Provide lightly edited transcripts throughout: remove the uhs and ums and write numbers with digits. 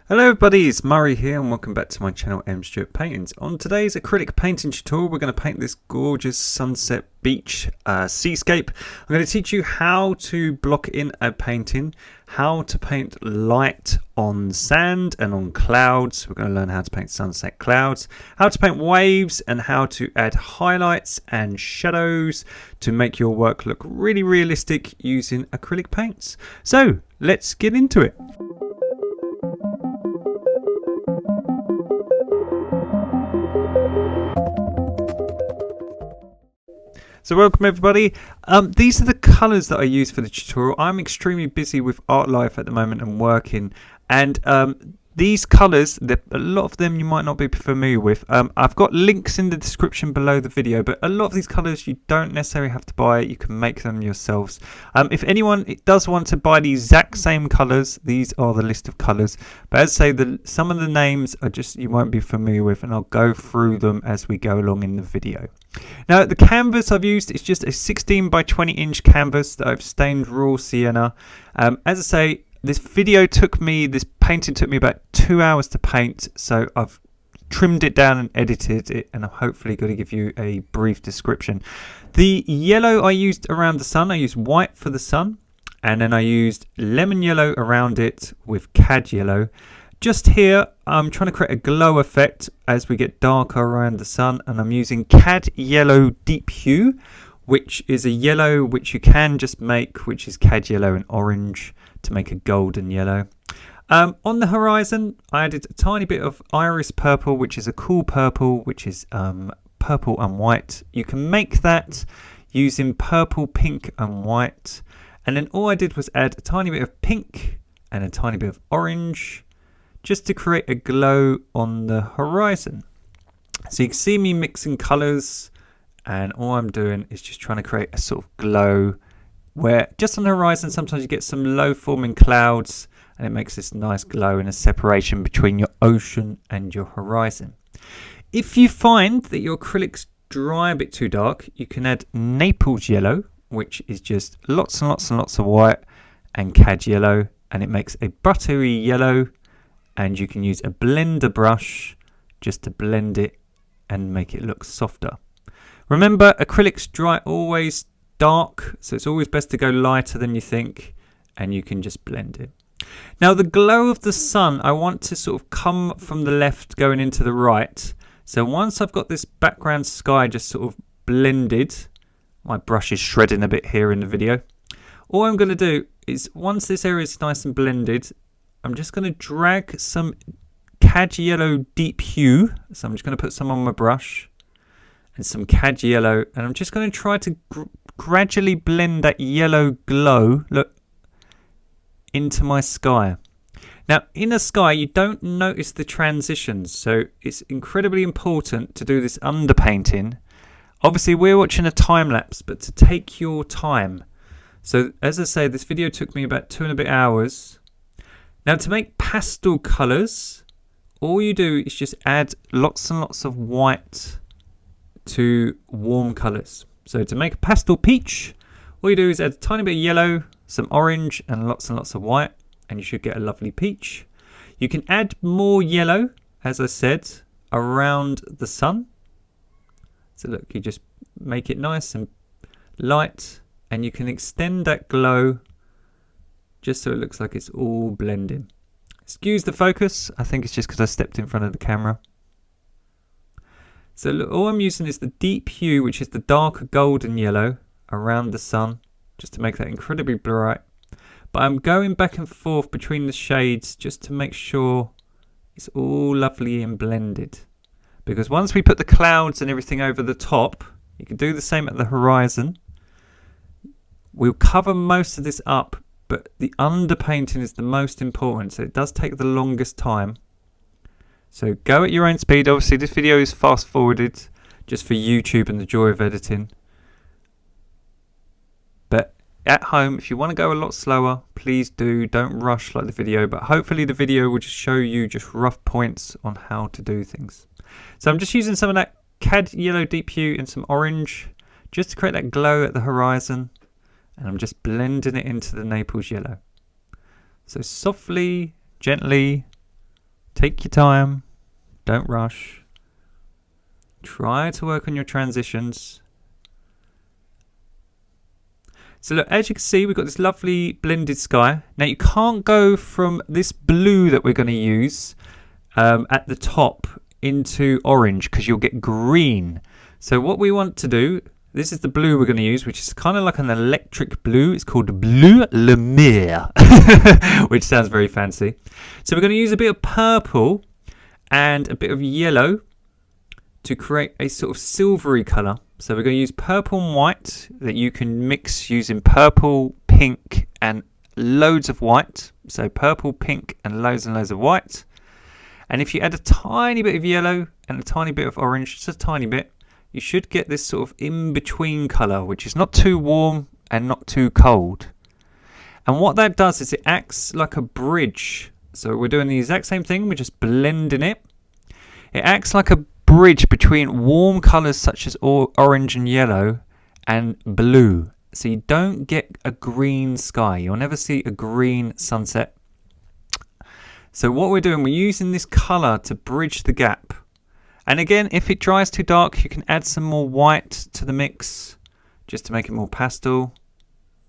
Hello everybody, it's Murray here and welcome back to my channel M Stuart Paintings. On today's acrylic painting tutorial we're going to paint this gorgeous sunset beach seascape. I'm going to teach you how to block in a painting, how to paint light on sand and on clouds. We're going to learn how to paint sunset clouds, how to paint waves, and how to add highlights and shadows to make your work look really realistic using acrylic paints. So let's get into it. So welcome everybody. These are the colours that I use for the tutorial. I'm extremely busy with art life at the moment and working, and these colours, a lot of them you might not be familiar with. I've got links in the description below the video, but a lot of these colours you don't necessarily have to buy. You can make them yourselves. If anyone does want to buy the exact same colours, these are the list of colours. But as I say, some of the names are just you won't be familiar with, and I'll go through them as we go along in the video. Now the canvas I've used is just a 16 by 20 inch canvas that I've stained raw sienna. As I say, this painting took me about 2 hours to paint, so I've trimmed it down and edited it, and I'm hopefully going to give you a brief description. The yellow I used around the sun, I used white for the sun, and then I used lemon yellow around it with cad yellow. Just here, I'm trying to create a glow effect as we get darker around the sun, and I'm using cad yellow deep hue, which is a yellow which you can just make, which is cad yellow and orange to make a golden yellow. On the horizon, I added a tiny bit of iris purple, which is a cool purple, which is purple and white. You can make that using purple, pink and white. And then all I did was add a tiny bit of pink and a tiny bit of orange, just to create a glow on the horizon. So you can see me mixing colours, and all I'm doing is just trying to create a sort of glow where just on the horizon sometimes you get some low forming clouds, and it makes this nice glow and a separation between your ocean and your horizon. If you find that your acrylics dry a bit too dark, you can add Naples yellow, which is just lots and lots and lots of white and cad yellow, and it makes a buttery yellow. And you can use a blender brush just to blend it and make it look softer. Remember, acrylics dry always dark, so it's always best to go lighter than you think, and you can just blend it. Now the glow of the sun, I want to sort of come from the left going into the right. So once I've got this background sky just sort of blended, my brush is shredding a bit here in the video. All I'm going to do is once this area is nice and blended, I'm just going to drag some cad yellow deep hue. So I'm just going to put some on my brush and some cad yellow. And I'm just going to try to gradually blend that yellow glow, look, into my sky. Now in the sky, you don't notice the transitions. So it's incredibly important to do this underpainting. Obviously we're watching a time lapse, but to take your time. So as I say, this video took me about 2 and a bit hours. Now to make pastel colours, all you do is just add lots and lots of white to warm colours. So to make a pastel peach, all you do is add a tiny bit of yellow, some orange and lots of white, and you should get a lovely peach. You can add more yellow, as I said, around the sun. So look, you just make it nice and light, and you can extend that glow just so it looks like it's all blending. Excuse the focus, I think it's just because I stepped in front of the camera. So look, all I'm using is the deep hue, which is the darker golden yellow around the sun, just to make that incredibly bright. But I'm going back and forth between the shades just to make sure it's all lovely and blended. Because once we put the clouds and everything over the top, you can do the same at the horizon. We'll cover most of this up, but the underpainting is the most important, so it does take the longest time. So go at your own speed. Obviously this video is fast forwarded just for YouTube and the joy of editing. But at home, if you want to go a lot slower, please do. Don't rush like the video, but hopefully the video will just show you just rough points on how to do things. So I'm just using some of that cad yellow deep hue and some orange just to create that glow at the horizon. And I'm just blending it into the Naples yellow. So softly, gently, Take your time. Don't rush. Try to work on your transitions. So look, as you can see, we've got this lovely blended sky. Now you can't go from this blue that we're going to use at the top into orange because you'll get green. So what we want to do, this is the blue we're going to use, which is kind of like an electric blue. It's called Bleu Lumière, which sounds very fancy. So we're going to use a bit of purple and a bit of yellow to create a sort of silvery colour. So we're going to use purple and white that you can mix using purple, pink and loads of white. So purple, pink and loads of white. And if you add a tiny bit of yellow and a tiny bit of orange, just a tiny bit, you should get this sort of in-between colour, which is not too warm and not too cold. And what that does is it acts like a bridge. So we're doing the exact same thing, we're just blending it. It acts like a bridge between warm colours such as orange and yellow and blue. So you don't get a green sky. You'll never see a green sunset. So what we're doing, we're using this colour to bridge the gap. And again, if it dries too dark, you can add some more white to the mix just to make it more pastel.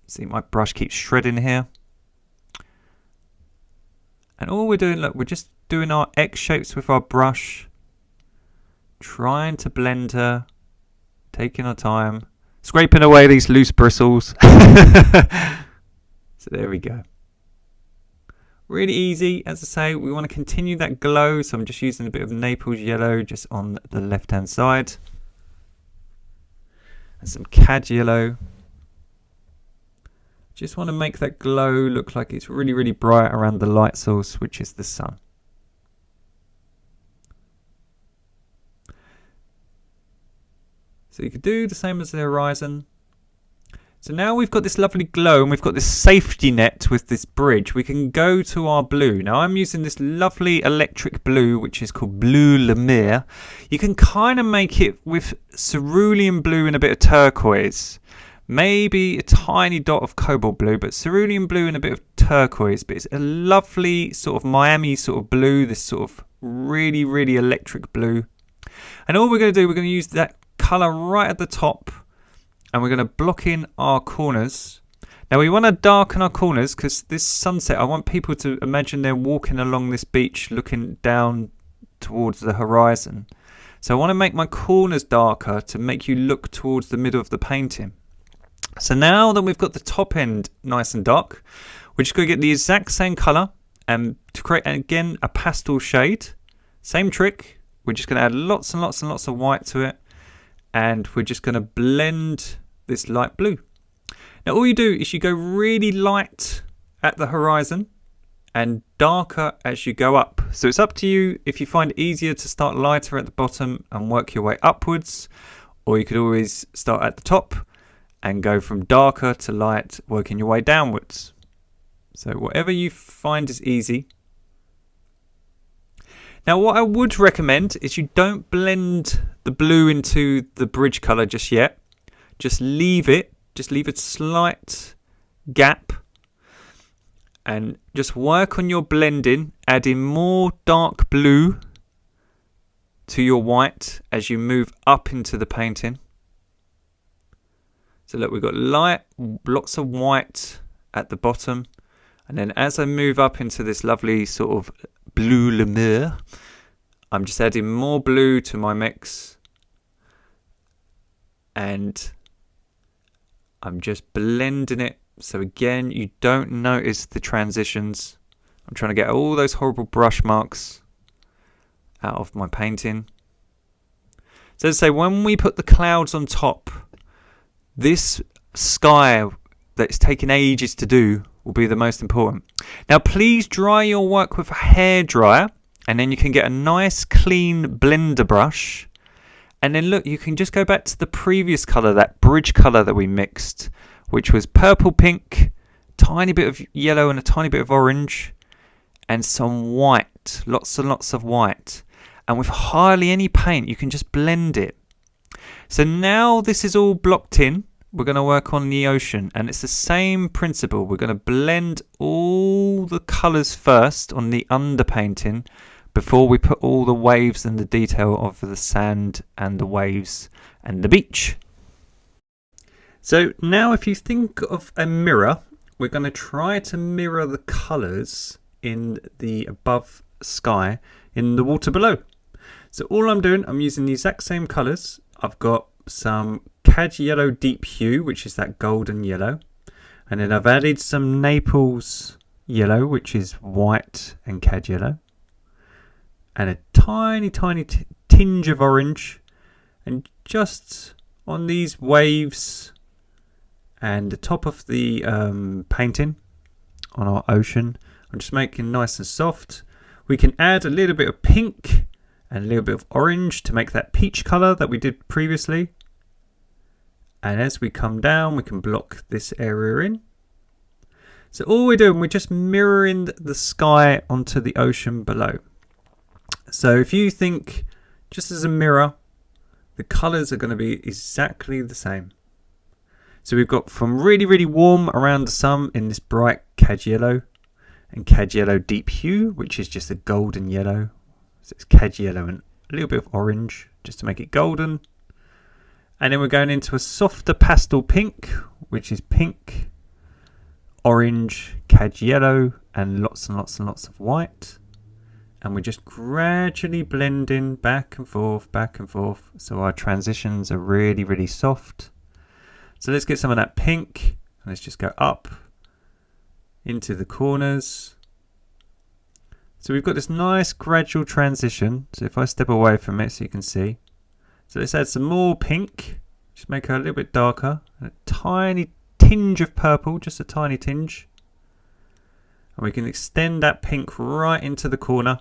See, my brush keeps shredding here. And all we're doing, look, we're just doing our X shapes with our brush, trying to blend her, taking our time, scraping away these loose bristles. So there we go. Really easy, as I say, we want to continue that glow, so I'm just using a bit of Naples yellow just on the left hand side. And some cad yellow. Just want to make that glow look like it's really, really bright around the light source, which is the sun. So you could do the same as the horizon. So now we've got this lovely glow and we've got this safety net with this bridge. We can go to our blue. Now I'm using this lovely electric blue, which is called Bleu Lumière. You can kind of make it with cerulean blue and a bit of turquoise. Maybe a tiny dot of cobalt blue, but cerulean blue and a bit of turquoise. But it's a lovely sort of Miami sort of blue, this sort of really, really electric blue. And all we're going to do, we're going to use that colour right at the top. And we're going to block in our corners. Now we want to darken our corners because this sunset, I want people to imagine they're walking along this beach looking down towards the horizon. So I want to make my corners darker to make you look towards the middle of the painting. So now that we've got the top end nice and dark, we're just going to get the exact same colour and to create again a pastel shade. Same trick. We're just going to add lots and lots and lots of white to it. And we're just going to blend this light blue. Now all you do is you go really light at the horizon and darker as you go up. So it's up to you if you find it easier to start lighter at the bottom and work your way upwards, or you could always start at the top and go from darker to light, working your way downwards. So whatever you find is easy. Now what I would recommend is you don't blend the blue into the bridge colour just yet. Just leave it. Just leave a slight gap. And just work on your blending, adding more dark blue to your white as you move up into the painting. So look, we've got light, lots of white at the bottom. And then as I move up into this lovely sort of Bleu Lumière, I'm just adding more blue to my mix. And I'm just blending it. So again, you don't notice the transitions. I'm trying to get all those horrible brush marks out of my painting. So as I say, when we put the clouds on top, this sky that's taken ages to do will be the most important. Now please dry your work with a hairdryer, and then you can get a nice clean blender brush. And then look, you can just go back to the previous colour, that bridge colour that we mixed, which was purple, pink, tiny bit of yellow and a tiny bit of orange, and some white, lots and lots of white. And with hardly any paint, you can just blend it. So now this is all blocked in. We're going to work on the ocean, and it's the same principle. We're going to blend all the colours first on the underpainting before we put all the waves and the detail of the sand and the waves and the beach. So now if you think of a mirror, we're going to try to mirror the colours in the above sky in the water below. So all I'm doing, I'm using the exact same colours. I've got some cad yellow deep hue, which is that golden yellow. And then I've added some Naples yellow, which is white and cad yellow. And a tiny tinge of orange. And just on these waves and the top of the painting on our ocean, I'm just making nice and soft. We can add a little bit of pink and a little bit of orange to make that peach colour that we did previously. And as we come down, we can block this area in. So all we're doing, we're just mirroring the sky onto the ocean below. So if you think, just as a mirror, the colours are going to be exactly the same. So we've got from really warm around the sun in this bright cad yellow, and cad yellow deep hue, which is just a golden yellow. So it's cad yellow and a little bit of orange just to make it golden. And then we're going into a softer pastel pink, which is pink, orange, cad yellow, and lots of white. And we're just gradually blending back and forth. So our transitions are really soft. So let's get some of that pink. And let's just go up into the corners. So we've got this nice gradual transition. So if I step away from it so you can see. So let's add some more pink. Just make her a little bit darker. And a tiny tinge of purple, just a tiny tinge. And we can extend that pink right into the corner.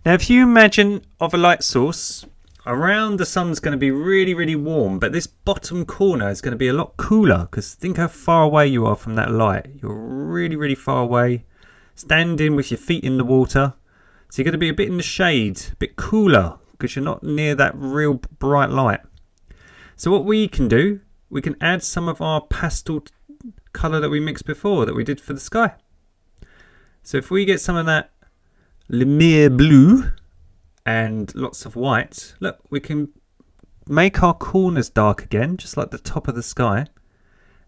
Now if you imagine of a light source, around the sun's going to be really warm, but this bottom corner is going to be a lot cooler, because think how far away you are from that light. You're really far away, standing with your feet in the water. So you're going to be a bit in the shade, a bit cooler, because you're not near that real bright light. So what we can do, we can add some of our pastel colour that we mixed before, that we did for the sky. So if we get some of that Lumiere blue and lots of white, look, we can make our corners dark again, just like the top of the sky,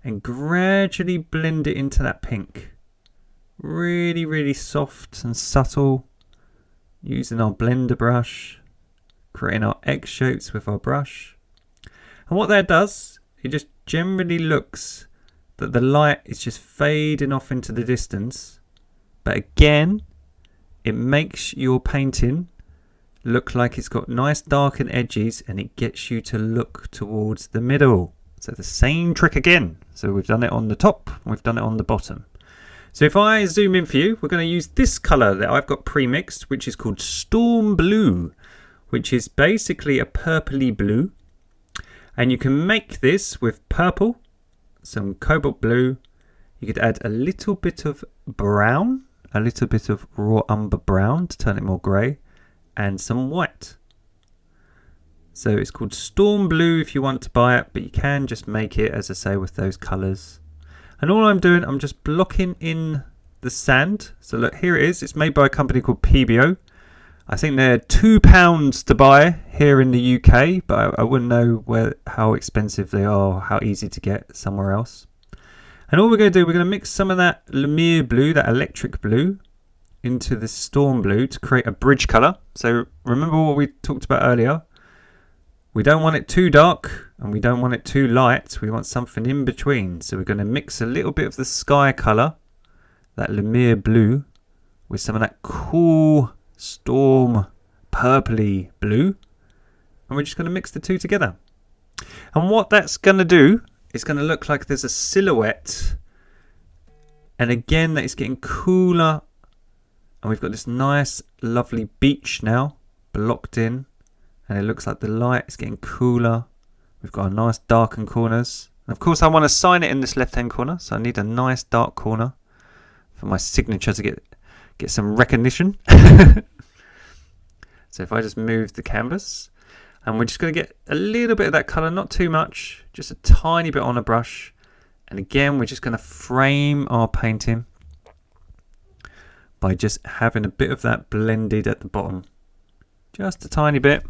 and gradually blend it into that pink. Really soft and subtle, using our blender brush, creating our X shapes with our brush. And what that does, it just generally looks that the light is just fading off into the distance. But again, it makes your painting look like it's got nice darkened edges, and it gets you to look towards the middle. So the same trick again. So we've done it on the top, we've done it on the bottom. So if I zoom in for you, we're going to use this colour that I've got pre-mixed, which is called Storm Blue, which is basically a purpley blue. And you can make this with purple, some cobalt blue. You could add a little bit of brown, a little bit of raw umber brown to turn it more grey, and some white. So it's called Storm Blue if you want to buy it, but you can just make it, as I say, with those colours. And all I'm doing, I'm just blocking in the sand. So look, here it is. It's made by a company called PBO. I think they're £2 to buy here in the UK, but I wouldn't know how expensive they are or how easy to get somewhere else. And all we're going to do, we're going to mix some of that Lumiere blue, that electric blue, into the Storm Blue to create a bridge colour. So remember what we talked about earlier. We don't want it too dark and we don't want it too light. We want something in between. So we're going to mix a little bit of the sky colour, that Lumiere blue, with some of that cool storm purpley blue, and we're just going to mix the two together. And what that's going to do is going to look like there's a silhouette, and again that is getting cooler, and we've got this nice lovely beach now blocked in, and it looks like the light is getting cooler. We've got a nice darkened corners, and of course I want to sign it in this left hand corner, so I need a nice dark corner for my signature to get some recognition. So if I just move the canvas, and we're just going to get a little bit of that colour, not too much, just a tiny bit on a brush. And again, we're just going to frame our painting by just having a bit of that blended at the bottom. Just a tiny bit.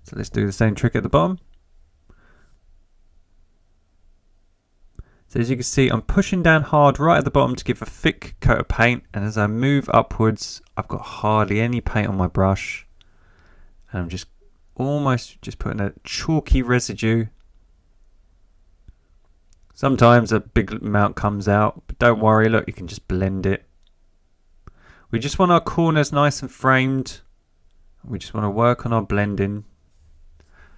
So let's do the same trick at the bottom. So as you can see, I'm pushing down hard right at the bottom to give a thick coat of paint, and as I move upwards, I've got hardly any paint on my brush, and I'm just almost just putting a chalky residue. Sometimes a big amount comes out, but don't worry, look, you can just blend it. We just want our corners nice and framed. We just want to work on our blending.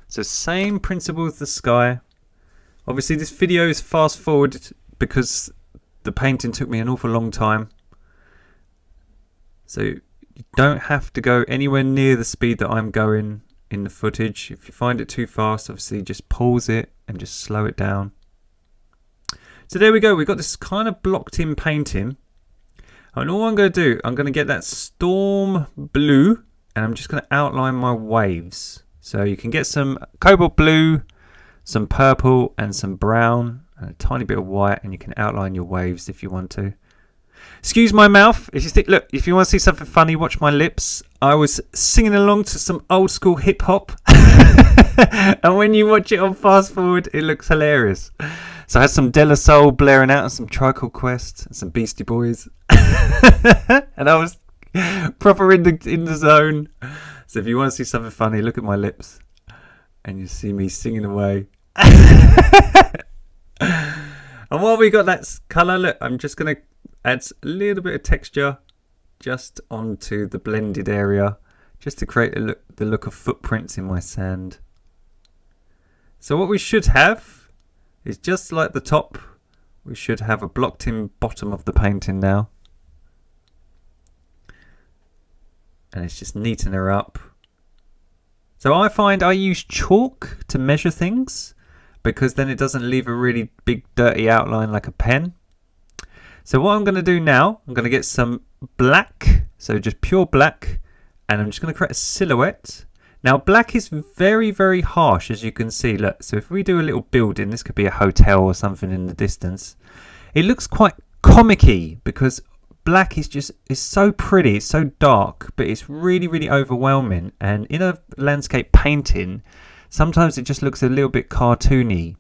So same principle as the sky. Obviously this video is fast forwarded because the painting took me an awful long time. So you don't have to go anywhere near the speed that I'm going in the footage. If you find it too fast, obviously just pause it and just slow it down. So there we go, we've got this kind of blocked in painting. And all I'm going to do, I'm going to get that storm blue and I'm just going to outline my waves. So you can get some cobalt blue, some purple and some brown and a tiny bit of white, and you can outline your waves if you want to. Excuse my mouth. Look, if you want to see something funny, watch my lips. I was singing along to some old school hip hop. And when you watch it on fast forward, it looks hilarious. So I had some De La Soul blaring out and some Tribe Quest and some Beastie Boys. And I was proper in the zone. So if you want to see something funny, look at my lips and you see me singing away. And while we got that colour, look, I'm just going to add a little bit of texture just onto the blended area, just to create the look of footprints in my sand. So what we should have is just like the top, we should have a blocked in bottom of the painting now. And it's just neaten her up. So I find I use chalk to measure things, because then it doesn't leave a really big dirty outline like a pen. So what I'm going to do now, I'm going to get some black, so just pure black, and I'm just going to create a silhouette. Now black is very, very harsh, as you can see. Look, so if we do a little building, this could be a hotel or something in the distance. It looks quite comic-y because black is so pretty, it's so dark, but it's really, really overwhelming. And in a landscape painting, sometimes it just looks a little bit cartoony.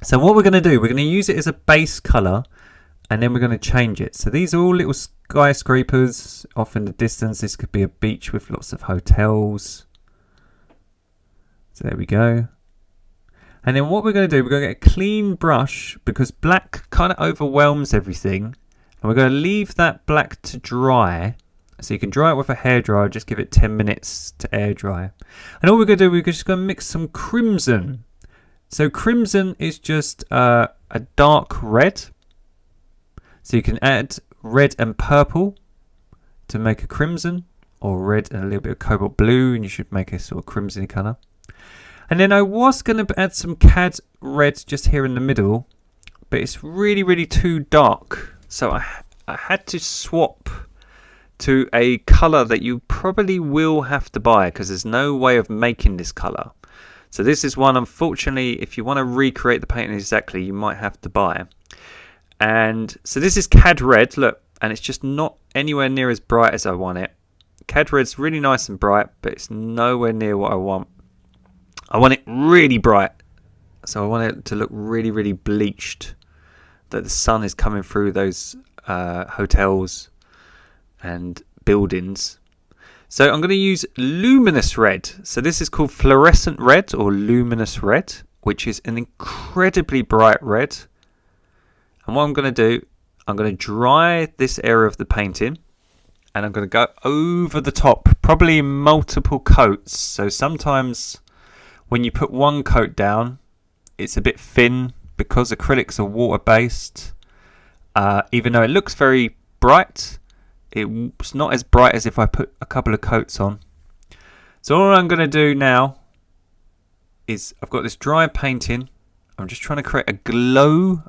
So what we're going to do, we're going to use it as a base colour, and then we're going to change it. So these are all little skyscrapers off in the distance. This could be a beach with lots of hotels. So there we go. And then what we're going to do, we're going to get a clean brush, because black kind of overwhelms everything. And we're going to leave that black to dry. So you can dry it with a hairdryer, just give it 10 minutes to air dry. And all we're going to do, we're just going to mix some crimson. So crimson is just a dark red. So you can add red and purple to make a crimson, or red and a little bit of cobalt blue, and you should make a sort of crimson colour. And then I was going to add some cad red just here in the middle, but it's really, really too dark. So I had to swap to a colour that you probably will have to buy, because there's no way of making this colour. So this is one, unfortunately, if you want to recreate the painting exactly, you might have to buy. And so this is cad red, look, and it's just not anywhere near as bright as I want it. Cad red's really nice and bright, but it's nowhere near what I want. I want it really bright. So I want it to look really, really bleached, that the sun is coming through those hotels and buildings. So I'm going to use luminous red. So this is called fluorescent red or luminous red, which is an incredibly bright red. And what I'm going to do, I'm going to dry this area of the painting, and I'm going to go over the top, probably multiple coats. So sometimes when you put one coat down, it's a bit thin because acrylics are water-based. Even though it looks very bright, it's not as bright as if I put a couple of coats on. So all I'm going to do now is, I've got this dry painting. I'm just trying to create a glow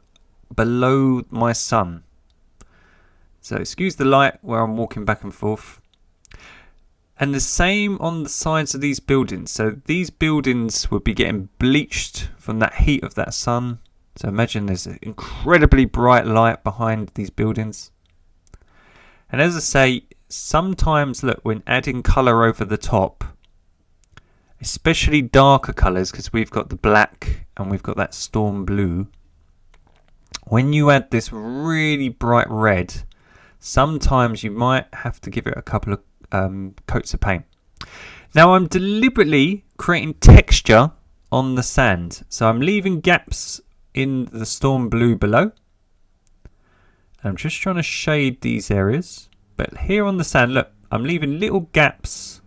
below my sun. So excuse the light where I'm walking back and forth. And the same on the sides of these buildings. So these buildings would be getting bleached from that heat of that sun. So imagine there's an incredibly bright light behind these buildings. And as I say, sometimes, look, when adding colour over the top, especially darker colours, because we've got the black and we've got that storm blue, when you add this really bright red, sometimes you might have to give it a couple of coats of paint. Now I'm deliberately creating texture on the sand, so I'm leaving gaps in the storm blue below. I'm just trying to shade these areas, but here on the sand, look, I'm leaving little gaps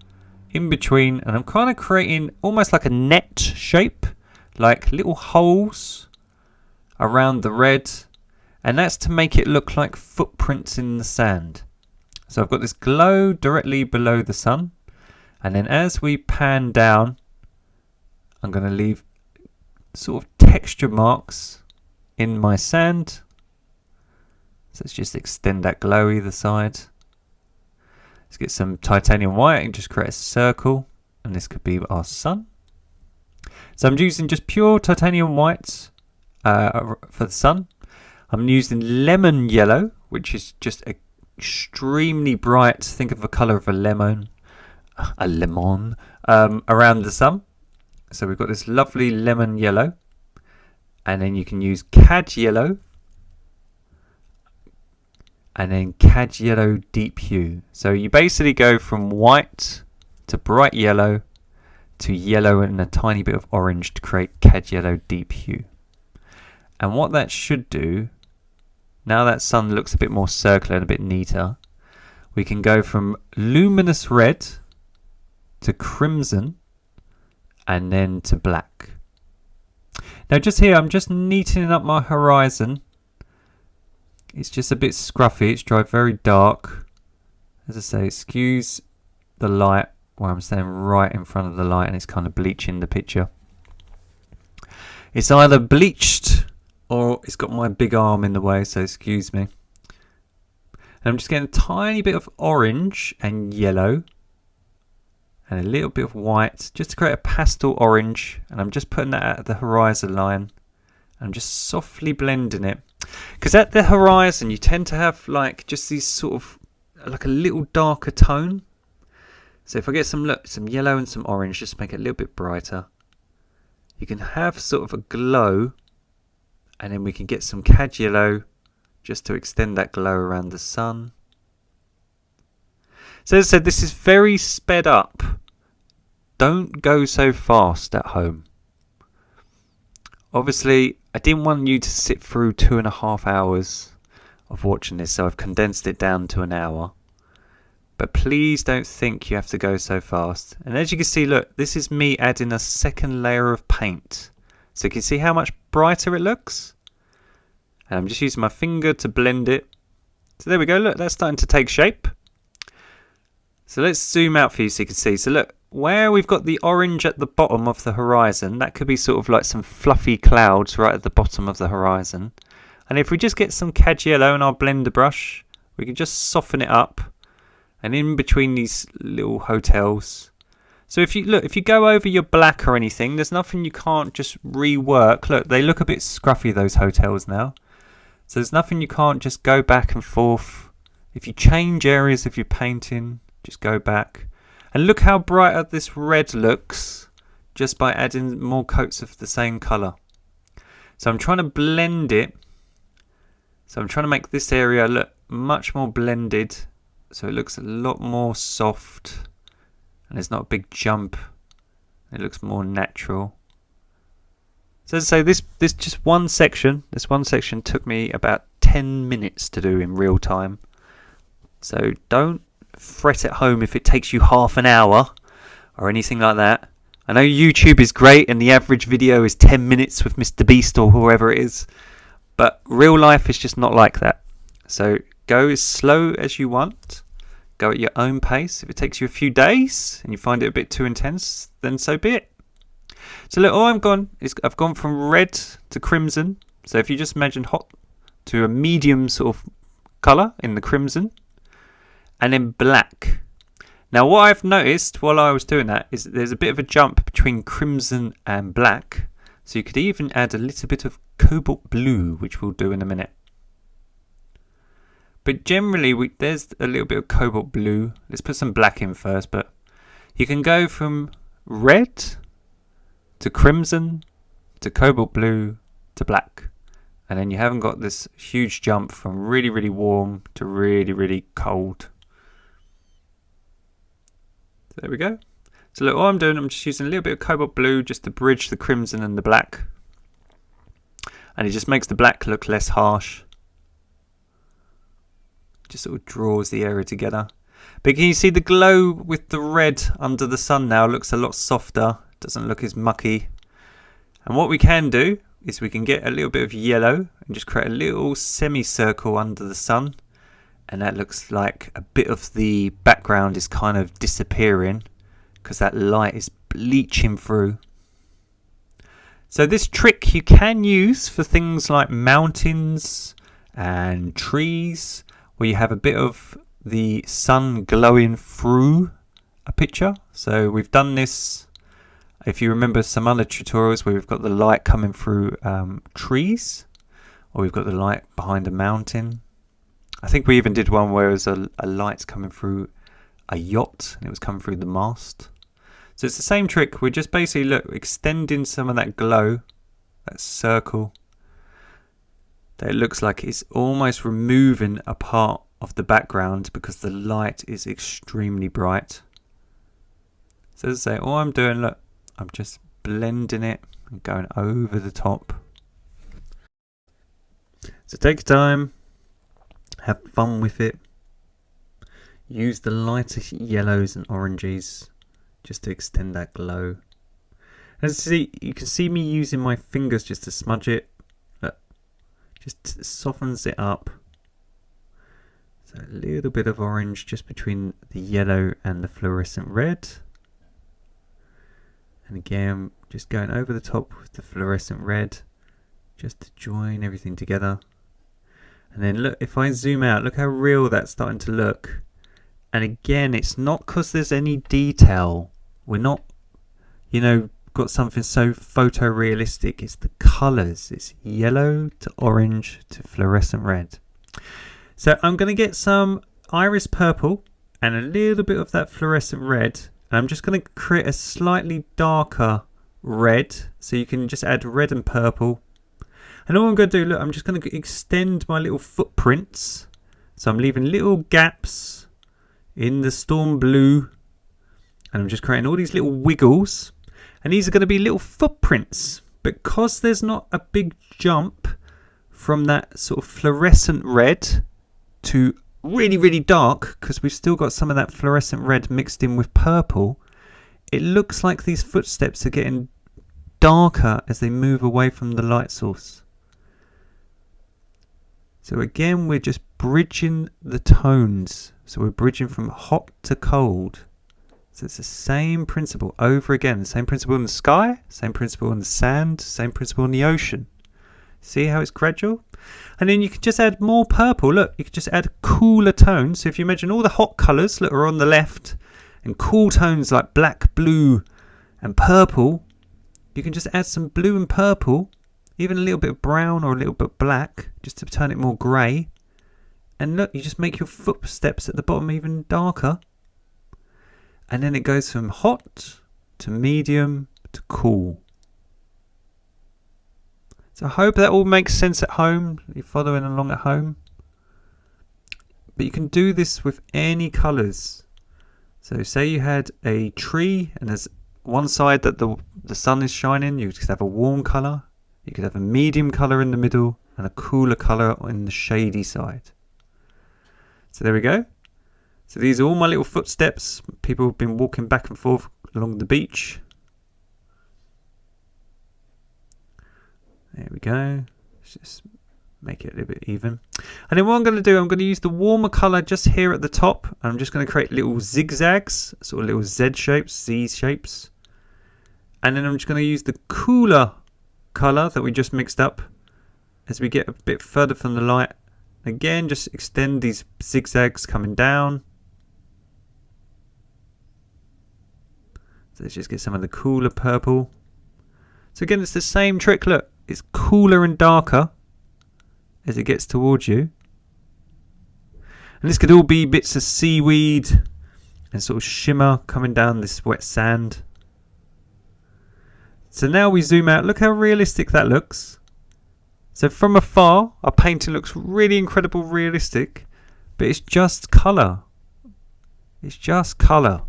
in between, and I'm kind of creating almost like a net shape, like little holes around the red, and that's to make it look like footprints in the sand. So I've got this glow directly below the sun, and then as we pan down, I'm going to leave sort of texture marks in my sand. So let's just extend that glow either side. Let's get some titanium white and just create a circle, and this could be our sun. So I'm using just pure titanium white for the sun. I'm using lemon yellow, which is just extremely bright. Think of the colour of a lemon, around the sun. So we've got this lovely lemon yellow, and then you can use cad yellow, and then cad yellow deep hue. So you basically go from white to bright yellow to yellow and a tiny bit of orange to create cad yellow deep hue. And what that should do, now that sun looks a bit more circular and a bit neater, we can go from luminous red to crimson and then to black. Now just here, I'm just neatening up my horizon. It's just a bit scruffy, it's dry very dark. As I say, excuse the light where I'm standing right in front of the light and it's kind of bleaching the picture. It's either bleached or it's got my big arm in the way, so excuse me. And I'm just getting a tiny bit of orange and yellow and a little bit of white just to create a pastel orange, and I'm just putting that at the horizon line. I'm just softly blending it, because at the horizon you tend to have like just these sort of like a little darker tone. So if I get some yellow and some orange, just make it a little bit brighter, you can have sort of a glow, and then we can get some cad yellow just to extend that glow around the sun. So as I said, this is very sped up. Don't go so fast at home. Obviously, I didn't want you to sit through 2.5 hours of watching this, so I've condensed it down to an hour. But please don't think you have to go so fast. And as you can see, look, this is me adding a second layer of paint. So you can see how much brighter it looks. And I'm just using my finger to blend it. So there we go, look, that's starting to take shape. So let's zoom out for you so you can see. So look, where we've got the orange at the bottom of the horizon, that could be sort of like some fluffy clouds right at the bottom of the horizon. And if we just get some cad yellow in our blender brush, we can just soften it up. And in between these little hotels. So if you go over your black or anything, there's nothing you can't just rework. Look, they look a bit scruffy, those hotels now. So there's nothing you can't just go back and forth. If you change areas of your painting, just go back. And look how brighter this red looks just by adding more coats of the same colour. So I'm trying to blend it. So I'm trying to make this area look much more blended. So it looks a lot more soft. And there's not a big jump. It looks more natural. So as I say, this just one section. This one section took me about 10 minutes to do in real time. So don't fret at home if it takes you half an hour or anything like that. I know YouTube is great and the average video is 10 minutes with Mr. Beast or whoever it is, but real life is just not like that. So go as slow as you want, go at your own pace. If it takes you a few days and you find it a bit too intense, then so be it. So look, all I've gone from red to crimson. So if you just imagine hot to a medium sort of colour in the crimson, and then black. Now what I've noticed while I was doing that is that there's a bit of a jump between crimson and black. So you could even add a little bit of cobalt blue, which we'll do in a minute. But generally, there's a little bit of cobalt blue. Let's put some black in first, but you can go from red to crimson to cobalt blue to black. And then you haven't got this huge jump from really, really warm to really, really cold. So there we go. So look, all I'm doing, I'm just using a little bit of cobalt blue just to bridge the crimson and the black. And it just makes the black look less harsh. Just sort of draws the area together. But can you see the glow with the red under the sun now looks a lot softer. Doesn't look as mucky. And what we can do is we can get a little bit of yellow and just create a little semicircle under the sun. And that looks like a bit of the background is kind of disappearing because that light is bleaching through. So this trick you can use for things like mountains and trees where you have a bit of the sun glowing through a picture. So we've done this, if you remember some other tutorials where we've got the light coming through trees, or we've got the light behind a mountain. I think we even did one where it was a light coming through a yacht and it was coming through the mast. So it's the same trick. We're just basically extending some of that glow, that circle. That it looks like it's almost removing a part of the background because the light is extremely bright. So as I say, all I'm doing, look, I'm just blending it and going over the top. So take your time. Have fun with it. Use the lighter yellows and oranges just to extend that glow. As you can see me using my fingers just to smudge it. Look, just softens it up. So a little bit of orange just between the yellow and the fluorescent red. And again, just going over the top with the fluorescent red just to join everything together. And then look, if I zoom out, look how real that's starting to look. And again, it's not because there's any detail. We're not, got something so photorealistic. It's the colours. It's yellow to orange to fluorescent red. So I'm going to get some iris purple and a little bit of that fluorescent red. And I'm just going to create a slightly darker red. So you can just add red and purple. And all I'm going to do, look, I'm just going to extend my little footprints. So I'm leaving little gaps in the storm blue. And I'm just creating all these little wiggles. And these are going to be little footprints. Because there's not a big jump from that sort of fluorescent red to really, really dark, because we've still got some of that fluorescent red mixed in with purple, it looks like these footsteps are getting darker as they move away from the light source. So again, we're just bridging the tones. So we're bridging from hot to cold. So it's the same principle over again. The same principle in the sky, same principle in the sand, same principle in the ocean. See how it's gradual? And then you can just add more purple. Look, you can just add cooler tones. So if you imagine all the hot colours that are on the left and cool tones like black, blue and purple, you can just add some blue and purple, even a little bit of brown or a little bit of black, just to turn it more grey. And look, you just make your footsteps at the bottom even darker. And then it goes from hot to medium to cool. So I hope that all makes sense at home. You're following along at home. But you can do this with any colours. So say you had a tree and there's one side that the sun is shining. You could have a warm colour. You could have a medium colour in the middle and a cooler colour on the shady side. So there we go. So these are all my little footsteps. People have been walking back and forth along the beach. There we go. Let's just make it a little bit even. And then what I'm going to do, I'm going to use the warmer colour just here at the top. I'm just going to create little zigzags, sort of little Z shapes, Z shapes. And then I'm just going to use the cooler colour that we just mixed up as we get a bit further from the light. Again, just extend these zigzags coming down. So let's just get some of the cooler purple. So again, it's the same trick. Look, it's cooler and darker as it gets towards you. And this could all be bits of seaweed and sort of shimmer coming down this wet sand. So now we zoom out. Look how realistic that looks. So from afar, our painting looks really incredible, realistic, but it's just colour. It's just colour.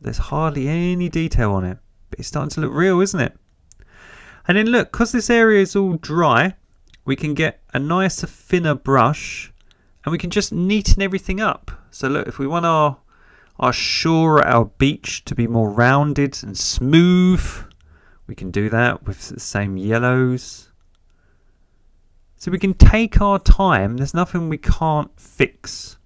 There's hardly any detail on it, but it's starting to look real, isn't it? And then look, because this area is all dry, we can get a nicer, thinner brush, and we can just neaten everything up. So look, if we want our shore, our beach to be more rounded and smooth, we can do that with the same yellows. So we can take our time. There's nothing we can't fix.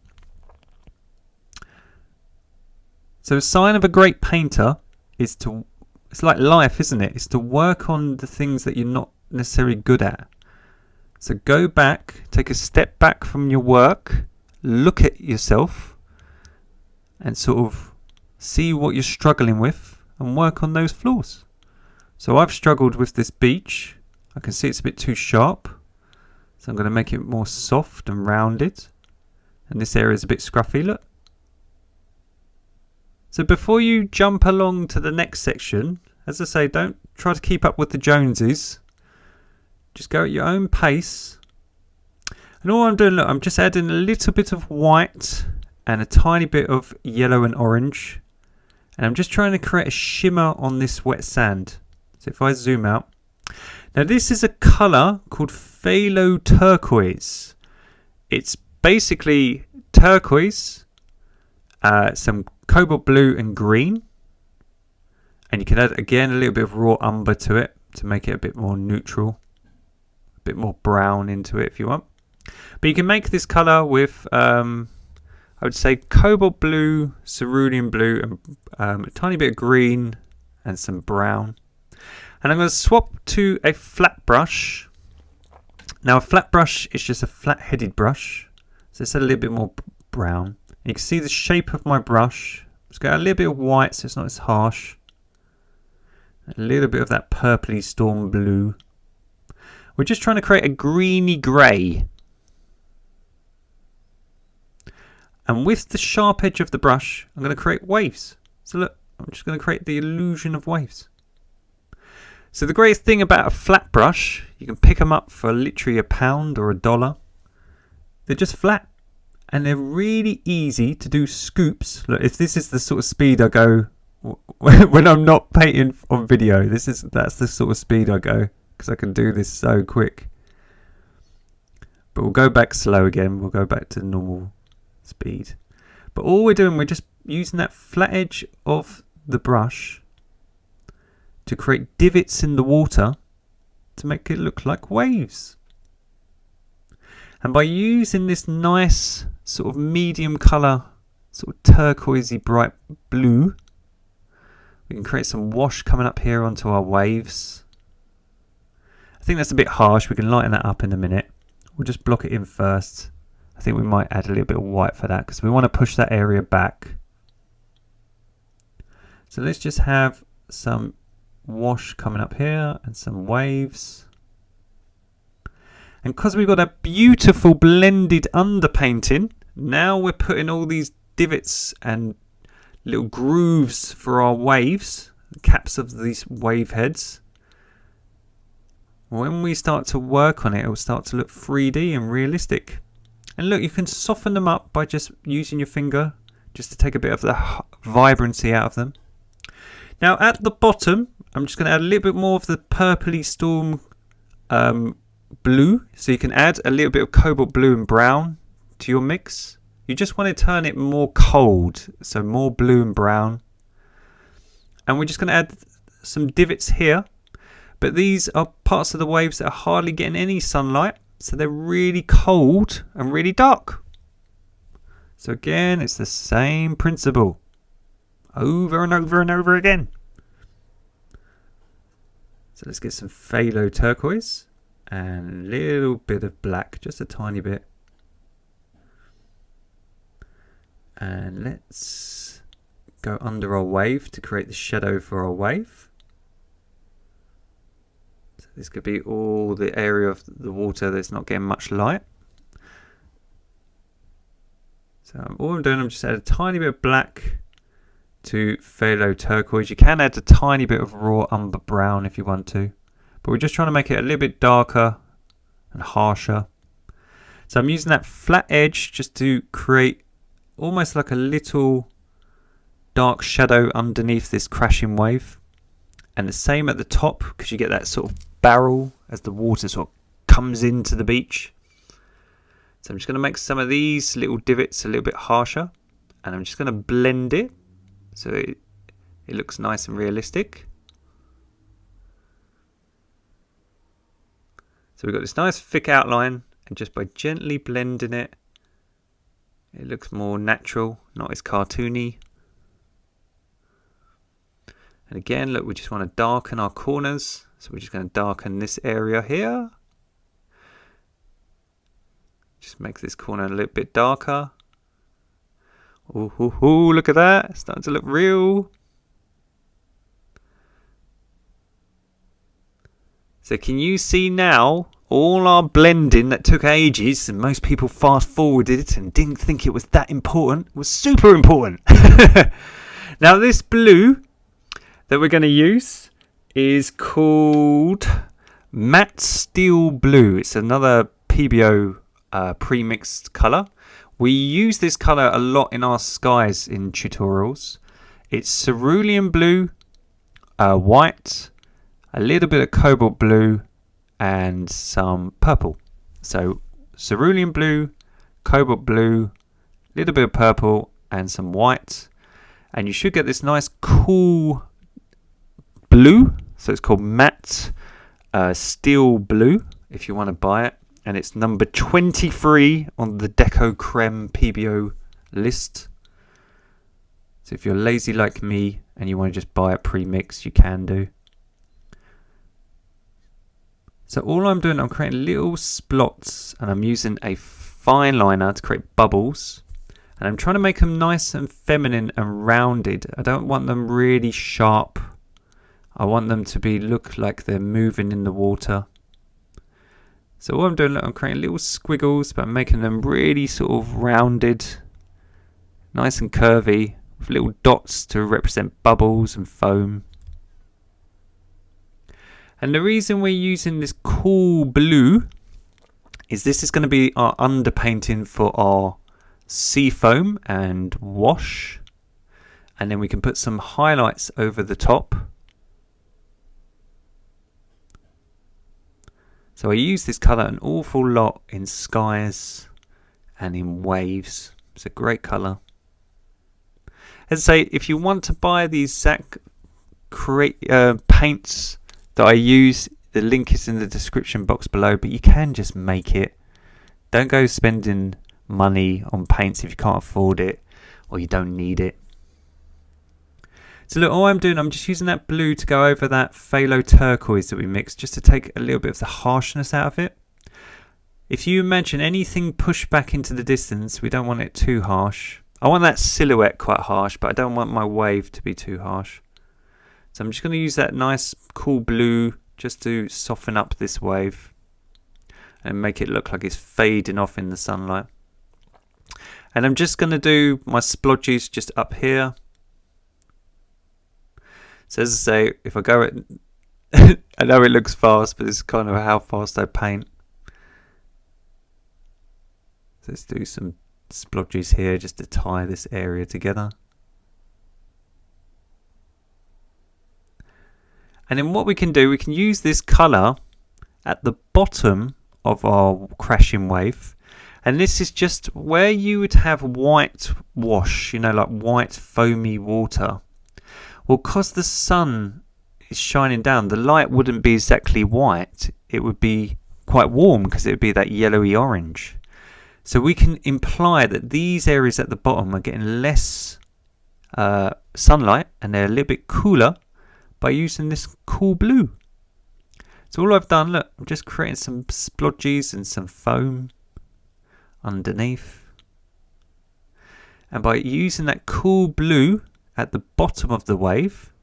So a sign of a great painter is to, it's like life, isn't it? It's to work on the things that you're not necessarily good at. So go back, take a step back from your work, look at yourself and sort of see what you're struggling with and work on those flaws. So I've struggled with this beach. I can see it's a bit too sharp. So I'm going to make it more soft and rounded. And this area is a bit scruffy, look. So before you jump along to the next section, as I say, don't try to keep up with the Joneses. Just go at your own pace. And all I'm doing, look, I'm just adding a little bit of white and a tiny bit of yellow and orange. And I'm just trying to create a shimmer on this wet sand. So if I zoom out. Now this is a colour called phthalo turquoise. It's basically turquoise, some cobalt blue and green. And you can add, again, a little bit of raw umber to it to make it a bit more neutral. A bit more brown into it if you want. But you can make this colour with, I would say, cobalt blue, cerulean blue, and a tiny bit of green and some brown. And I'm going to swap to a flat brush. Now a flat brush is just a flat-headed brush. So it's a little bit more brown. You can see the shape of my brush. Let's go a little bit of white so it's not as harsh. A little bit of that purpley storm blue. We're just trying to create a greeny grey. And with the sharp edge of the brush, I'm going to create waves. So look, I'm just going to create the illusion of waves. So the great thing about a flat brush, you can pick them up for literally £1 or $1. They're just flat. And they're really easy to do scoops. Look, if this is the sort of speed I go when I'm not painting on video, that's the sort of speed I go. Because I can do this so quick. But we'll go back slow again. We'll go back to normal speed. But all we're doing, we're just using that flat edge of the brush to create divots in the water to make it look like waves. And by using this nice sort of medium colour, sort of turquoisey bright blue, we can create some wash coming up here onto our waves. I think that's a bit harsh. We can lighten that up in a minute. We'll just block it in first. I think we might add a little bit of white for that because we want to push that area back. So let's just have some wash coming up here and some waves. And because we've got a beautiful blended underpainting, now we're putting all these divots and little grooves for our waves, the caps of these wave heads. When we start to work on it, it will start to look 3D and realistic. And look, you can soften them up by just using your finger, just to take a bit of the vibrancy out of them. Now at the bottom, I'm just going to add a little bit more of the purpley storm blue. So you can add a little bit of cobalt blue and brown to your mix. You just want to turn it more cold, so more blue and brown. And we're just going to add some divots here. But these are parts of the waves that are hardly getting any sunlight. So they're really cold and really dark. So again, it's the same principle. Over and over and over again. So let's get some phthalo turquoise. And a little bit of black, just a tiny bit. And let's go under our wave to create the shadow for our wave. This could be all the area of the water that's not getting much light. So all I'm doing, I'm just add a tiny bit of black to phthalo turquoise. You can add a tiny bit of raw umber brown if you want to, but we're just trying to make it a little bit darker and harsher. So I'm using that flat edge just to create almost like a little dark shadow underneath this crashing wave. And the same at the top, because you get that sort of barrel as the water sort of comes into the beach. So I'm just going to make some of these little divots a little bit harsher, and I'm just going to blend it so it looks nice and realistic. So we've got this nice thick outline, and just by gently blending it, it looks more natural, not as cartoony. And again, look, we just want to darken our corners. So we're just going to darken this area here. Just make this corner a little bit darker. Ooh, look at that. It's starting to look real. So can you see now all our blending that took ages, and most people fast forwarded it and didn't think it was that important, was super important. Now this blue that we're going to use is called Matte Steel Blue. It's another PBO pre-mixed colour. We use this colour a lot in our skies in tutorials. It's cerulean blue, white, a little bit of cobalt blue, and some purple. So cerulean blue, cobalt blue, a little bit of purple, and some white. And you should get this nice cool blue. So it's called Matte Steel Blue if you want to buy it. And it's number 23 on the Deco Creme PBO list. So if you're lazy like me and you want to just buy it pre-mixed, you can do. So all I'm doing, I'm creating little splots, and I'm using a fine liner to create bubbles. And I'm trying to make them nice and feminine and rounded. I don't want them really sharp. I want them to look like they're moving in the water. So what I'm doing, look, I'm creating little squiggles, but I'm making them really sort of rounded, nice and curvy, with little dots to represent bubbles and foam. And the reason we're using this cool blue is this is going to be our underpainting for our sea foam and wash. And then we can put some highlights over the top. So I use this colour an awful lot in skies and in waves. It's a great colour. As I say, if you want to buy these exact paints that I use, the link is in the description box below, but you can just make it. Don't go spending money on paints if you can't afford it or you don't need it. So look, all I'm doing, I'm just using that blue to go over that phthalo turquoise that we mixed, just to take a little bit of the harshness out of it. If you imagine anything pushed back into the distance, we don't want it too harsh. I want that silhouette quite harsh, but I don't want my wave to be too harsh. So I'm just going to use that nice cool blue just to soften up this wave and make it look like it's fading off in the sunlight. And I'm just going to do my splodges just up here. So as I say, if I go at, I know it looks fast, but it's kind of how fast I paint. So let's do some splodges here just to tie this area together. And then what we can do, we can use this colour at the bottom of our crashing wave. And this is just where you would have white wash, you know, like white foamy water. Well, because the sun is shining down, the light wouldn't be exactly white. It would be quite warm because it would be that yellowy orange. So we can imply that these areas at the bottom are getting less sunlight and they're a little bit cooler by using this cool blue. So all I've done, look, I'm just creating some splodges and some foam underneath. And by using that cool blue at the bottom of the wave,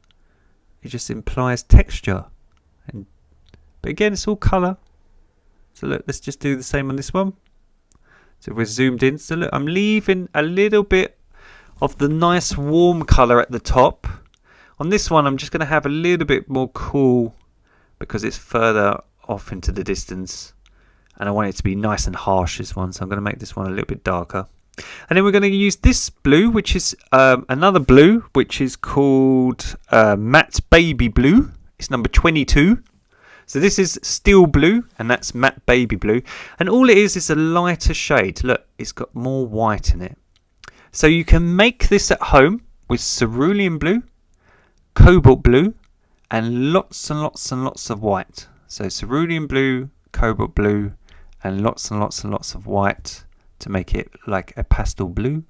it just implies texture and But again, it's all colour. So look, let's just do the same on this one. So we're zoomed in. So look, I'm leaving a little bit of the nice warm colour at the top. On this one, I'm just going to have a little bit more cool because it's further off into the distance. And I want it to be nice and harsh, this one. So I'm going to make this one a little bit darker. And then we're going to use this blue, which is another blue, which is called Matte Baby Blue. It's number 22. So this is Steel Blue, and that's Matte Baby Blue. And all it is a lighter shade. Look, it's got more white in it. So you can make this at home with cerulean blue, cobalt blue, and lots and lots and lots of white. So cerulean blue, cobalt blue, and lots and lots and lots of white to make it like a pastel blue.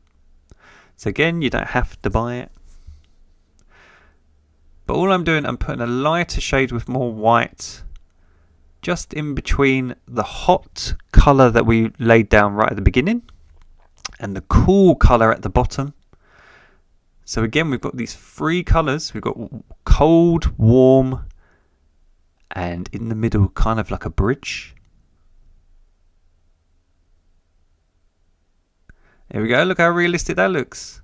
So again, you don't have to buy it. But all I'm doing, I'm putting a lighter shade with more white just in between the hot colour that we laid down right at the beginning and the cool colour at the bottom. So again, we've got these three colours. We've got cold, warm, and in the middle kind of like a bridge. There we go, look how realistic that looks.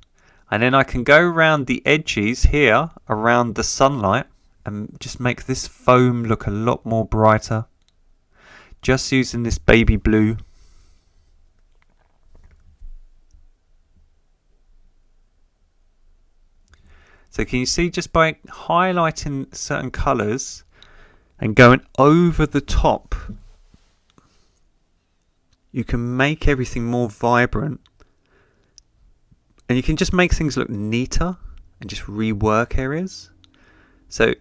And then I can go around the edges here, around the sunlight, and just make this foam look a lot more brighter. Just using this baby blue. So can you see, just by highlighting certain colours and going over the top, you can make everything more vibrant. And you can just make things look neater and just rework areas. So,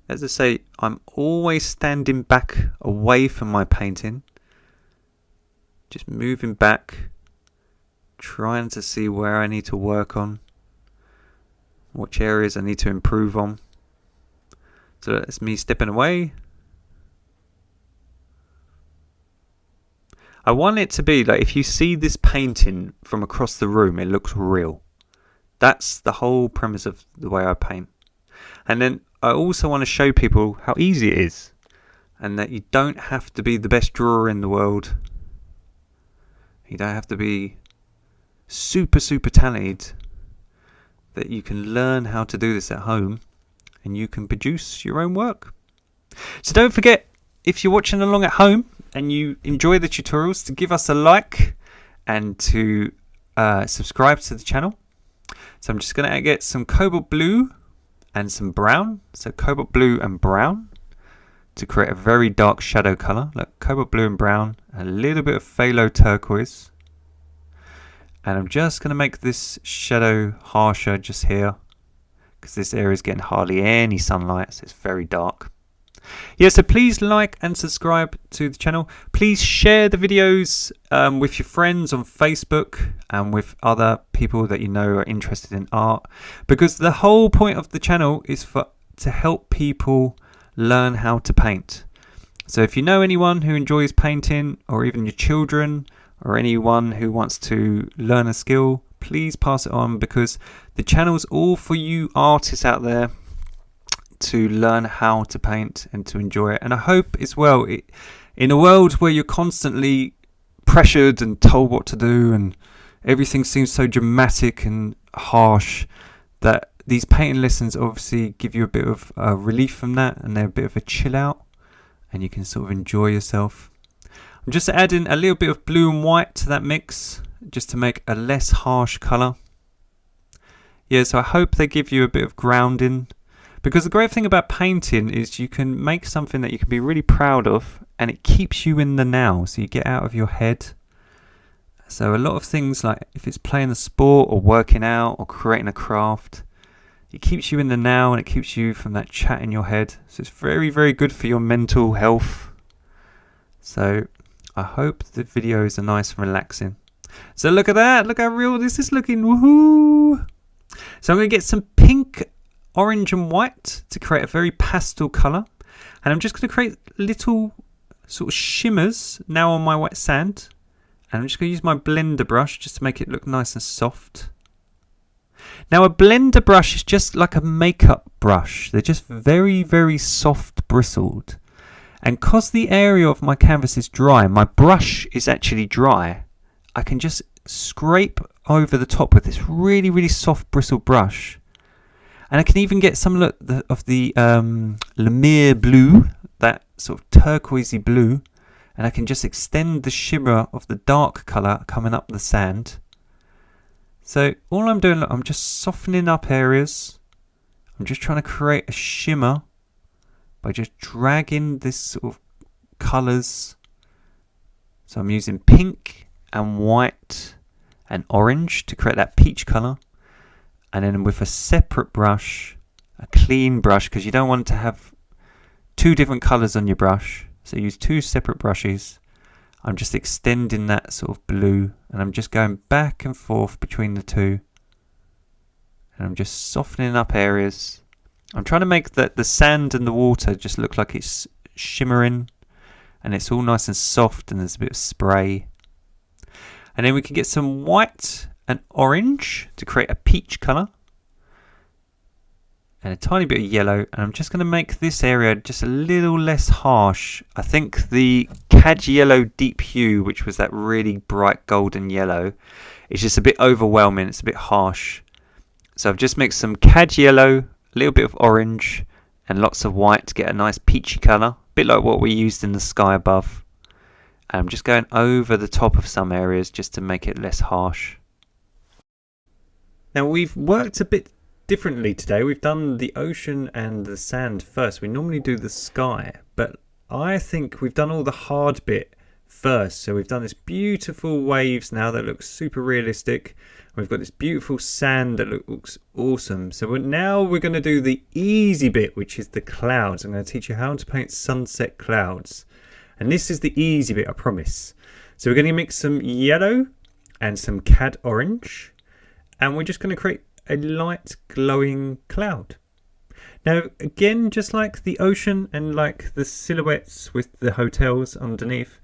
as I say, I'm always standing back away from my painting. Just moving back, trying to see where I need to work on, which areas I need to improve on. So that's me stepping away. I want it to be like, if you see this painting from across the room, it looks real. That's the whole premise of the way I paint. And then I also want to show people how easy it is, and that you don't have to be the best drawer in the world. You don't have to be super talented. That you can learn how to do this at home, and you can produce your own work. So don't forget, if you're watching along at home and you enjoy the tutorials, to give us a like and to subscribe to the channel. So I'm just going to get some cobalt blue and some brown. So cobalt blue and brown to create a very dark shadow colour. Look, cobalt blue and brown, a little bit of phthalo turquoise. And I'm just going to make this shadow harsher just here, because this area is getting hardly any sunlight, so it's very dark. Yeah, so please like and subscribe to the channel. Please share the videos with your friends on Facebook and with other people that you know are interested in art, because the whole point of the channel is to help people learn how to paint. So if you know anyone who enjoys painting, or even your children, or anyone who wants to learn a skill, please pass it on, because the channel's all for you artists out there to learn how to paint and to enjoy it. And I hope as well, in a world where you're constantly pressured and told what to do and everything seems so dramatic and harsh, that these painting lessons obviously give you a bit of relief from that, and they're a bit of a chill out, and you can sort of enjoy yourself. I'm just adding a little bit of blue and white to that mix, just to make a less harsh colour. Yeah, so I hope they give you a bit of grounding, because the great thing about painting is you can make something that you can be really proud of, and it keeps you in the now, so you get out of your head. So a lot of things, like if it's playing a sport or working out or creating a craft, it keeps you in the now, and it keeps you from that chat in your head. So it's very good for your mental health. So I hope the videos are nice and relaxing. So look at that, look how real this is looking, woohoo! So I'm going to get some pink, orange and white to create a very pastel colour. And I'm just going to create little sort of shimmers now on my wet sand. And I'm just going to use my blender brush just to make it look nice and soft. Now a blender brush is just like a makeup brush. They're just very soft bristled. And because the area of my canvas is dry, my brush is actually dry, I can just scrape over the top with this really, really soft bristled brush. And I can even get some of the Lemire blue, that sort of turquoisey blue, and I can just extend the shimmer of the dark colour coming up the sand. So all I'm doing, I'm just softening up areas. I'm just trying to create a shimmer by just dragging this sort of colours. So I'm using pink and white and orange to create that peach colour. And then with a separate brush, a clean brush, because you don't want to have two different colours on your brush. So use two separate brushes. I'm just extending that sort of blue, and I'm just going back and forth between the two. And I'm just softening up areas. I'm trying to make the sand and the water just look like it's shimmering, and it's all nice and soft, and there's a bit of spray. And then we can get some white and orange to create a peach colour. And a tiny bit of yellow, and I'm just going to make this area just a little less harsh. I think the cad yellow deep hue, which was that really bright golden yellow, is just a bit overwhelming. It's a bit harsh. So I've just mixed some cad yellow, a little bit of orange, and lots of white to get a nice peachy colour, a bit like what we used in the sky above. And I'm just going over the top of some areas just to make it less harsh. Now we've worked a bit differently today. We've done the ocean and the sand first. We normally do the sky, but I think we've done all the hard bit first. So we've done this beautiful waves now that looks super realistic. We've got this beautiful sand that looks awesome. So now we're going to do the easy bit, which is the clouds. I'm going to teach you how to paint sunset clouds. And this is the easy bit, I promise. So we're going to mix some yellow and some cad orange. And we're just going to create a light glowing cloud. Now again, just like the ocean and like the silhouettes with the hotels underneath,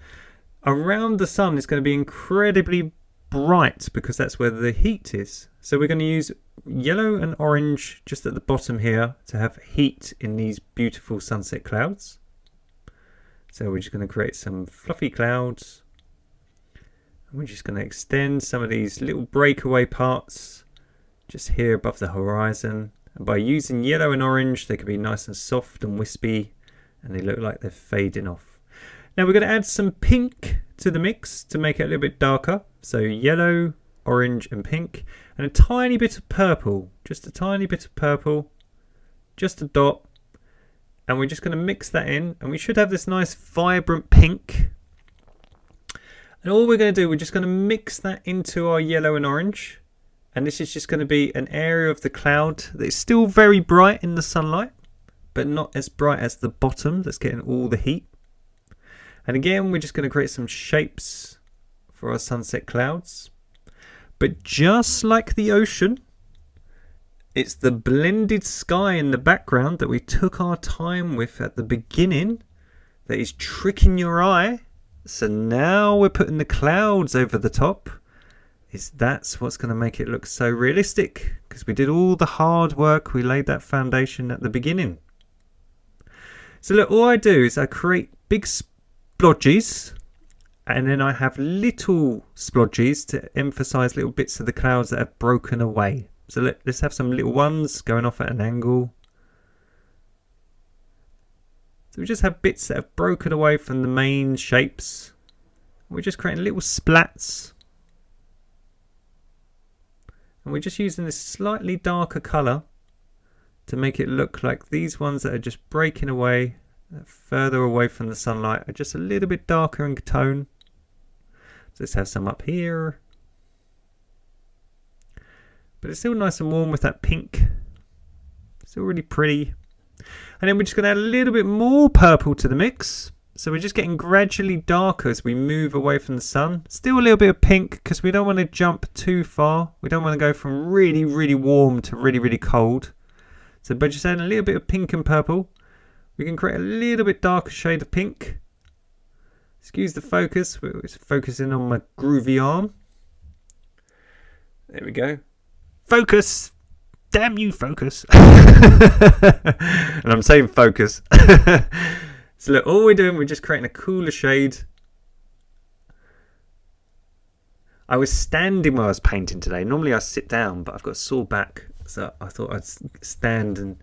around the sun is going to be incredibly bright because that's where the heat is. So we're going to use yellow and orange just at the bottom here to have heat in these beautiful sunset clouds. So we're just going to create some fluffy clouds. And we're just going to extend some of these little breakaway parts just here above the horizon. And by using yellow and orange, they can be nice and soft and wispy, and they look like they're fading off. Now we're going to add some pink to the mix to make it a little bit darker. So yellow, orange and pink, and a tiny bit of purple, just a tiny bit of purple, just a dot. And we're just going to mix that in, and we should have this nice vibrant pink. And all we're going to do, we're just going to mix that into our yellow and orange. And this is just going to be an area of the cloud that is still very bright in the sunlight, but not as bright as the bottom that's getting all the heat. And again, we're just going to create some shapes for our sunset clouds. But just like the ocean, it's the blended sky in the background that we took our time with at the beginning that is tricking your eye. So now we're putting the clouds over the top. That's what's going to make it look so realistic, because we did all the hard work. We laid that foundation at the beginning. So look, all I do is I create big splodges, and then I have little splodges to emphasize little bits of the clouds that have broken away. So let's have some little ones going off at an angle. So we just have bits that have broken away from the main shapes. We're just creating little splats. And we're just using this slightly darker colour to make it look like these ones that are just breaking away, further away from the sunlight, are just a little bit darker in tone. So let's have some up here. But it's still nice and warm with that pink. Still really pretty. And then we're just going to add a little bit more purple to the mix. So we're just getting gradually darker as we move away from the sun. Still a little bit of pink because we don't want to jump too far. We don't want to go from really, really warm to really, really cold. So by just adding a little bit of pink and purple, we can create a little bit darker shade of pink. Excuse the focus. We're focusing on my groovy arm. There we go. Focus! Damn you, focus! And I'm saying focus. So look, all we're doing, we're just creating a cooler shade. I was standing while I was painting today. Normally I sit down, but I've got a sore back. So I thought I'd stand and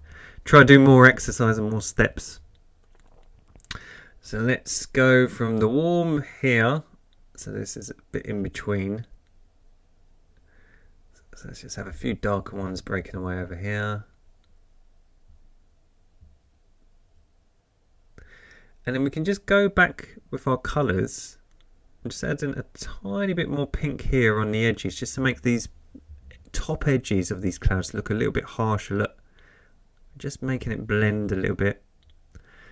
try to do more exercise and more steps. So let's go from the warm here. So this is a bit in between. So let's just have a few darker ones breaking away over here. And then we can just go back with our colours. I'm just adding a tiny bit more pink here on the edges, just to make these top edges of these clouds look a little bit harsher. Look, just making it blend a little bit.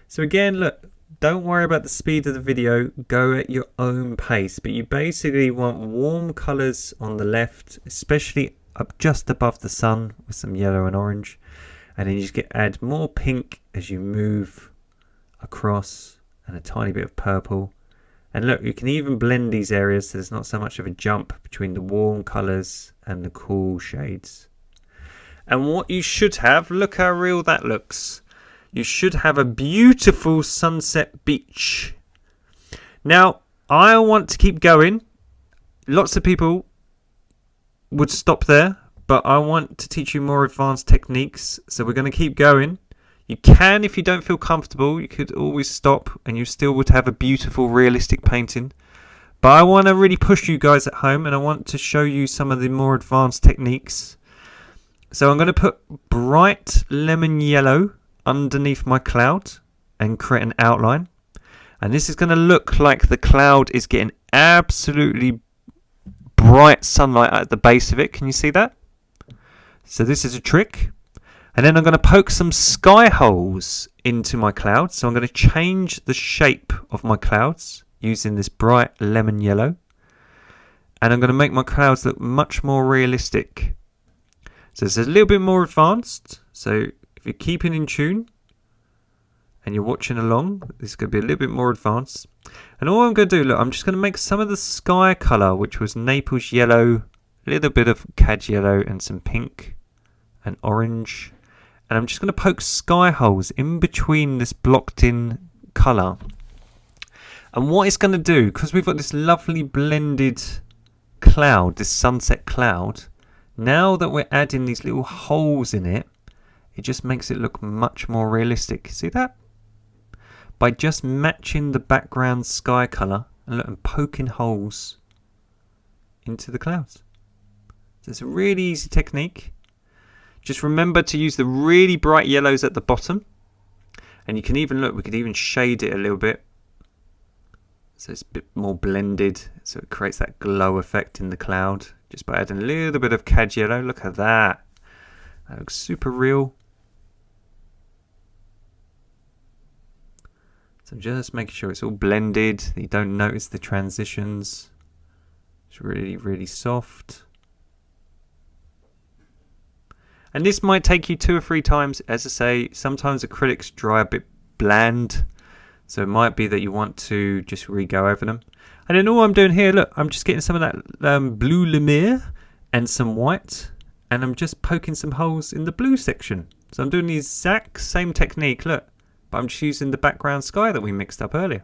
So again, look, don't worry about the speed of the video, go at your own pace, but you basically want warm colours on the left, especially up just above the sun with some yellow and orange, and then you just add more pink as you move across, and a tiny bit of purple. And look, you can even blend these areas so there's not so much of a jump between the warm colours and the cool shades. And what you should have, look how real that looks. You should have a beautiful sunset beach. Now, I want to keep going. Lots of people would stop there, but I want to teach you more advanced techniques. So we're going to keep going. You can, if you don't feel comfortable, you could always stop and you still would have a beautiful, realistic painting. But I want to really push you guys at home, and I want to show you some of the more advanced techniques. So I'm going to put bright lemon yellow underneath my cloud and create an outline. And this is going to look like the cloud is getting absolutely bright sunlight at the base of it. Can you see that? So this is a trick. And then I'm going to poke some sky holes into my clouds. So I'm going to change the shape of my clouds using this bright lemon yellow. And I'm going to make my clouds look much more realistic. So it's a little bit more advanced. So if you're keeping in tune and you're watching along, this is going to be a little bit more advanced. And all I'm going to do, look, I'm just going to make some of the sky colour, which was Naples yellow, a little bit of cad yellow and some pink and orange. And I'm just going to poke sky holes in between this blocked in colour. And what it's going to do, because we've got this lovely blended cloud, this sunset cloud, now that we're adding these little holes in it, it just makes it look much more realistic. See that? By just matching the background sky colour and look, and poking holes into the clouds. So it's a really easy technique. Just remember to use the really bright yellows at the bottom. And you can even look, we could even shade it a little bit. So it's a bit more blended. So it creates that glow effect in the cloud. Just by adding a little bit of cad yellow. Look at that. That looks super real. So just making sure it's all blended. That you don't notice the transitions. It's really, really soft. And this might take you 2 or 3 times. As I say, sometimes acrylics dry a bit bland. So it might be that you want to just re-go over them. And then all I'm doing here, look, I'm just getting some of that blue Lumiere and some white. And I'm just poking some holes in the blue section. So I'm doing the exact same technique, look. But I'm just using the background sky that we mixed up earlier.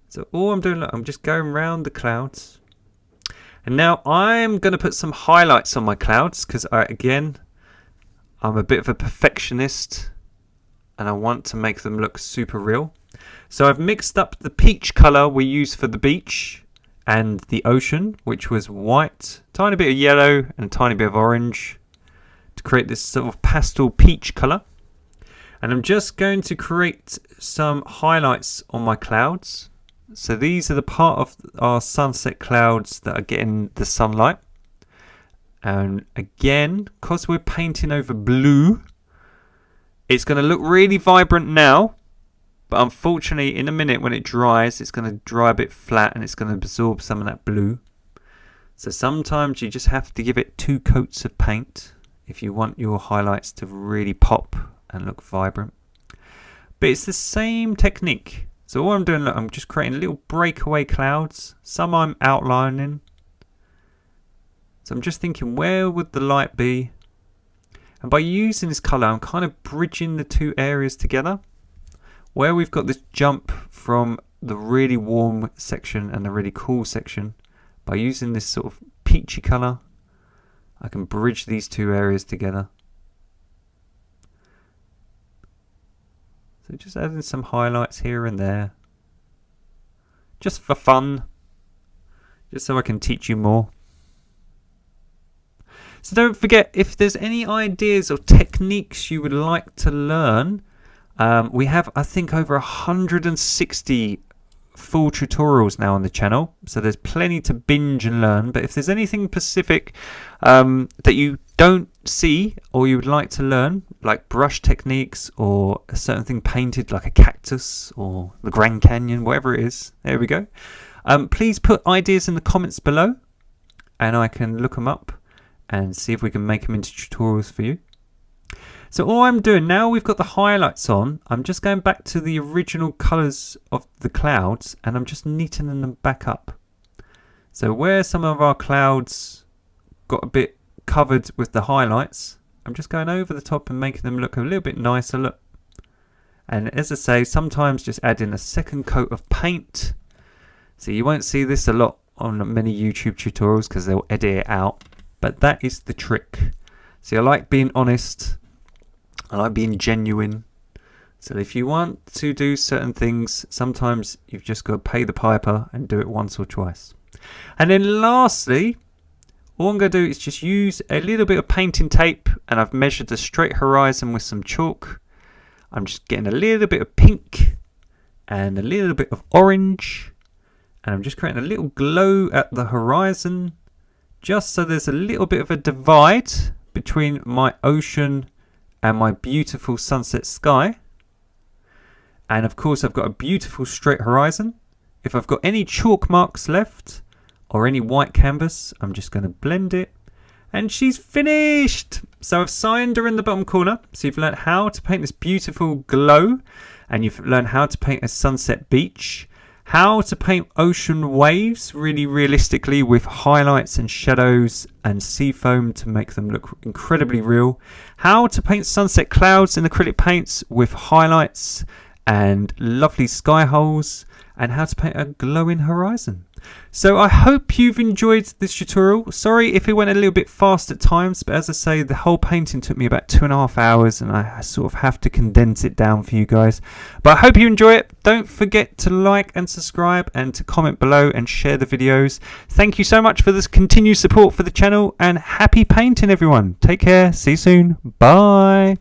So all I'm doing, look, I'm just going around the clouds. And now I'm going to put some highlights on my clouds. Because again, I'm a bit of a perfectionist. And I want to make them look super real. So I've mixed up the peach colour we use for the beach and the ocean, which was white, tiny bit of yellow and a tiny bit of orange to create this sort of pastel peach colour. And I'm just going to create some highlights on my clouds. So these are the part of our sunset clouds that are getting the sunlight. And again, because we're painting over blue, it's going to look really vibrant now. But unfortunately, in a minute when it dries, it's going to dry a bit flat and it's going to absorb some of that blue. So sometimes you just have to give it 2 coats of paint if you want your highlights to really pop and look vibrant. But it's the same technique. So all I'm doing, look, I'm just creating little breakaway clouds. Some I'm outlining. So I'm just thinking, where would the light be? And by using this colour, I'm kind of bridging the two areas together. Where we've got this jump from the really warm section and the really cool section, by using this sort of peachy colour, I can bridge these two areas together. So just adding some highlights here and there. Just for fun. Just so I can teach you more. So don't forget, if there's any ideas or techniques you would like to learn, we have, I think, over 160 full tutorials now on the channel. So there's plenty to binge and learn. But if there's anything specific that you don't see or you would like to learn, like brush techniques or a certain thing painted like a cactus or the Grand Canyon, whatever it is, there we go. Please put ideas in the comments below and I can look them up and see if we can make them into tutorials for you. So all I'm doing now, we've got the highlights on, I'm just going back to the original colours of the clouds and I'm just neatening them back up. So where some of our clouds got a bit covered with the highlights, I'm just going over the top and making them look a little bit nicer. Look. And as I say, sometimes just add in a second coat of paint. So you won't see this a lot on many YouTube tutorials because they'll edit it out. But that is the trick. See, I like being honest. I like being genuine. So if you want to do certain things, sometimes you've just got to pay the piper and do it once or twice. And then lastly, all I'm going to do is just use a little bit of painting tape, and I've measured the straight horizon with some chalk. I'm just getting a little bit of pink and a little bit of orange, and I'm just creating a little glow at the horizon, just so there's a little bit of a divide between my ocean and my beautiful sunset sky. And of course I've got a beautiful straight horizon. If I've got any chalk marks left or any white canvas, I'm just going to blend it. And she's finished! So I've signed her in the bottom corner. So you've learned how to paint this beautiful glow. And you've learned how to paint a sunset beach. How to paint ocean waves really realistically with highlights and shadows and sea foam to make them look incredibly real. How to paint sunset clouds in acrylic paints with highlights and lovely sky holes. And how to paint a glowing horizon. So I hope you've enjoyed this tutorial. Sorry if it went a little bit fast at times, but as I say, the whole painting took me about 2.5 hours and I sort of have to condense it down for you guys. But I hope you enjoy it. Don't forget to like and subscribe and to comment below and share the videos. Thank you so much for this continued support for the channel, and happy painting everyone. Take care. See you soon. Bye.